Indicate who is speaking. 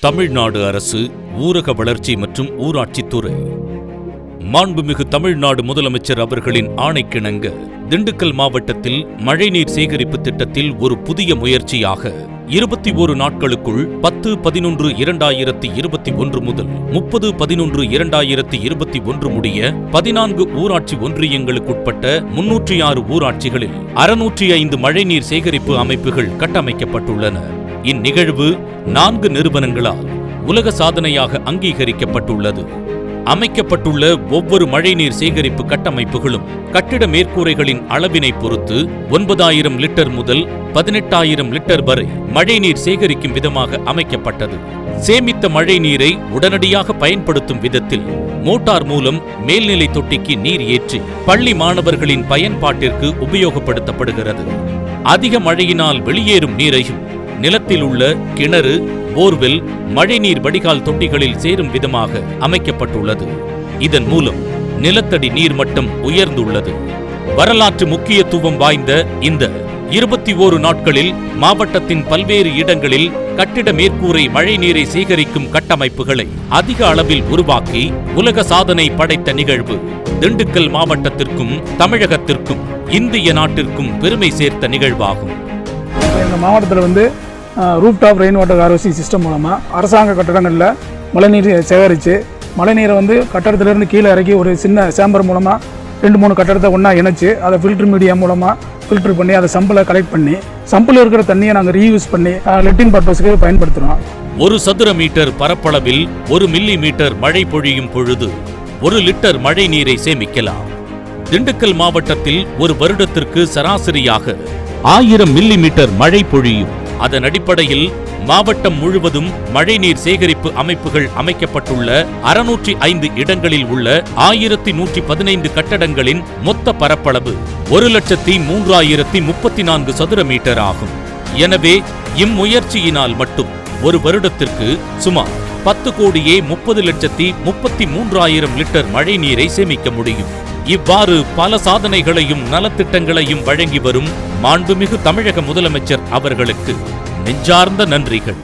Speaker 1: தமிழ்நாடு அரசு ஊரக வளர்ச்சி மற்றும் ஊராட்சித்துறை மாண்புமிகு தமிழ்நாடு முதலமைச்சர் அவர்களின் ஆணைக்கிணங்க திண்டுக்கல் மாவட்டத்தில் மழைநீர் சேகரிப்பு திட்டத்தில் ஒரு புதிய முயற்சியாக 21 நாட்களுக்குள் 10-11-2021 முதல் 30-11-2021 முடிய 14 ஊராட்சி ஒன்றியங்களுக்குட்பட்ட 306 ஊராட்சிகளில் 605 மழைநீர் சேகரிப்பு அமைப்புகள் கட்டமைக்கப்பட்டுள்ளன. இந்நிகழ்வு 4 நிறுவனங்களால் உலக சாதனையாக அங்கீகரிக்கப்பட்டுள்ளது. அமைக்கப்பட்டுள்ள ஒவ்வொரு மழைநீர் சேகரிப்பு கட்டமைப்புகளும் கட்டிட மேற்கூரைகளின் அளவினை பொறுத்து 9,000 லிட்டர் முதல் 18,000 லிட்டர் வரை மழைநீர் சேகரிக்கும் விதமாக அமைக்கப்பட்டது. சேமித்த மழைநீரை உடனடியாக பயன்படுத்தும் விதத்தில் மோட்டார் மூலம் மேல்நிலை தொட்டிக்கு நீர் ஏற்றி பள்ளி மாணவர்களின் பயன்பாட்டிற்கு உபயோகப்படுத்தப்படுகிறது. அதிக மழையினால் வெளியேறும் நீரையும் நிலத்தில் உள்ள கிணறு, போர்வெல், மழைநீர் வடிகால் தொட்டிகளில் சேரும் விதமாக அமைக்கப்பட்டுள்ளது. இதன் மூலம் நிலத்தடி நீர்மட்டம் உயர்ந்துள்ளது. வரலாற்று முக்கியத்துவம் வாய்ந்த இந்த 21 நாட்களில் மாவட்டத்தின் பல்வேறு இடங்களில் கட்டிட மேற்கூரை மழைநீரை சேகரிக்கும் கட்டமைப்புகளை அதிக அளவில் உருவாக்கி உலக சாதனை படைத்த நிகழ்வு திண்டுக்கல் மாவட்டத்திற்கும் தமிழகத்திற்கும் இந்திய நாட்டிற்கும் பெருமை சேர்த்த நிகழ்வாகும்.
Speaker 2: எங்கள் மாவட்டத்தில் rooftop rain water harvesting system மூலமாக அரசாங்க கட்டடங்களில் மழைநீர் சேகரித்து மழைநீரை கட்டடத்திலிருந்து கீழே இறக்கி ஒரு சின்ன சேம்பர் மூலமாக 2-3 கட்டடத்தை ஒன்றா இணைச்சி அதை ஃபில்டர் மீடியா மூலமாக ஃபில்டர் பண்ணி அதை சம்பில் கலெக்ட் பண்ணி சம்பில் இருக்கிற தண்ணியை நாங்கள் ரீயூஸ் பண்ணி லெட்டின் பர்பஸ்க்கு பயன்படுத்துகிறோம்.
Speaker 1: 1 சதுர மீட்டர் பரப்பளவில் 1 மில்லி மீட்டர் மழை பொழியும் பொழுது 1 லிட்டர் மழை நீரை சேமிக்கலாம். திண்டுக்கல் மாவட்டத்தில் ஒரு வருடத்திற்கு சராசரியாக 1000 மில்லி மீட்டர் மழை பொழியும். அதன் அடிப்படையில் மாவட்டம் முழுவதும் மழைநீர் சேகரிப்பு அமைப்புகள் அமைக்கப்பட்டுள்ள 605 இடங்களில் உள்ள 1115 கட்டடங்களின் மொத்த பரப்பளவு 1,03,034 சதுர மீட்டர் ஆகும். எனவே இம்முயற்சியினால் மட்டும் ஒரு வருடத்திற்கு சுமார் 10,30,33,000 லிட்டர் மழைநீரை சேமிக்க முடியும். இவ்வாறு பல சாதனைகளையும் நலத்திட்டங்களையும் வழங்கி வரும் மாண்புமிகு தமிழக முதலமைச்சர் அவர்களுக்கு நெஞ்சார்ந்த நன்றிகள்.